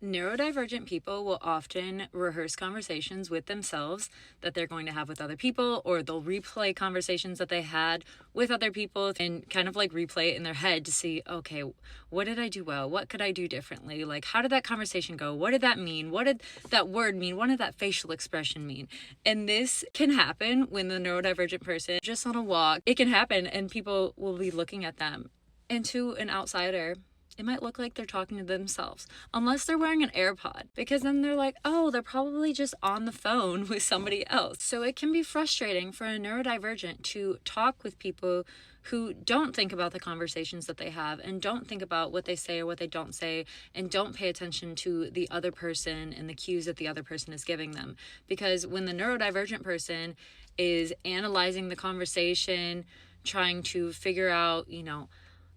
Neurodivergent people will often rehearse conversations with themselves that they're going to have with other people, or they'll replay conversations that they had with other people and kind of like replay it in their head to see, okay, what did I do well? What could I do differently? Like, how did that conversation go? What did that mean? What did that word mean? What did that facial expression mean? And this can happen when the neurodivergent person is just on a walk. It can happen, and people will be looking at them. And to an outsider, it might look like they're talking to themselves, unless they're wearing an AirPod, because then they're like, oh, they're probably just on the phone with somebody else. So it can be frustrating for a neurodivergent to talk with people who don't think about the conversations that they have and don't think about what they say or what they don't say and don't pay attention to the other person and the cues that the other person is giving them. Because when the neurodivergent person is analyzing the conversation, trying to figure out,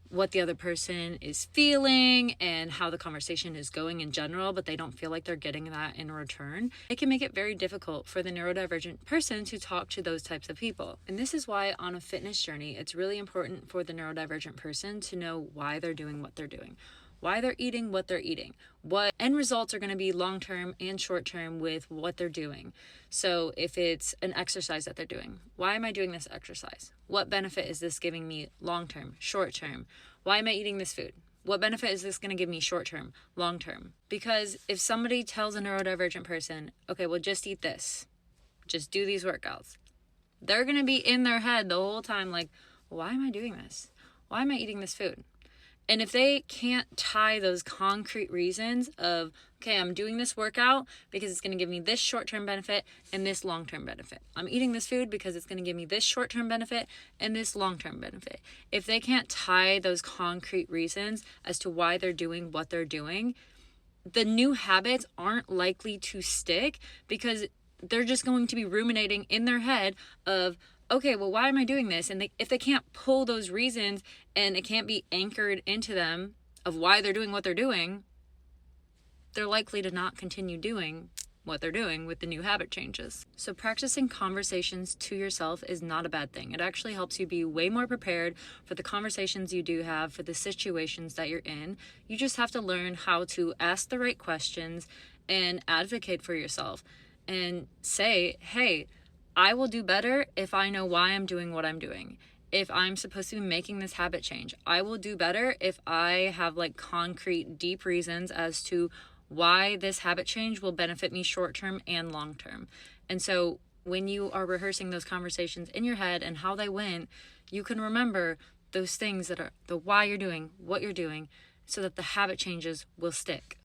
what the other person is feeling and how the conversation is going in general, but they don't feel like they're getting that in return, it can make it very difficult for the neurodivergent person to talk to those types of people. And this is why on a fitness journey, it's really important for the neurodivergent person to know why they're doing what they're doing, why they're eating what they're eating, what end results are going to be long-term and short-term with what they're doing. So if it's an exercise that they're doing, why am I doing this exercise? What benefit is this giving me long-term, short-term? Why am I eating this food? What benefit is this going to give me short-term, long-term? Because if somebody tells a neurodivergent person, okay, well, just eat this, just do these workouts, they're going to be in their head the whole time like, why am I doing this? Why am I eating this food? And if they can't tie those concrete reasons of, okay, I'm doing this workout because it's going to give me this short-term benefit and this long-term benefit. I'm eating this food because it's going to give me this short-term benefit and this long-term benefit. If they can't tie those concrete reasons as to why they're doing what they're doing, the new habits aren't likely to stick because they're just going to be ruminating in their head of, okay, well, why am I doing this? And if they can't pull those reasons and it can't be anchored into them of why they're doing what they're doing, they're likely to not continue doing what they're doing with the new habit changes. So practicing conversations to yourself is not a bad thing. It actually helps you be way more prepared for the conversations you do have, for the situations that you're in. You just have to learn how to ask the right questions and advocate for yourself and say, hey, I will do better if I know why I'm doing what I'm doing. If I'm supposed to be making this habit change, I will do better if I have like concrete, deep reasons as to why this habit change will benefit me short-term and long-term. And so when you are rehearsing those conversations in your head and how they went, you can remember those things that are the why you're doing what you're doing so that the habit changes will stick.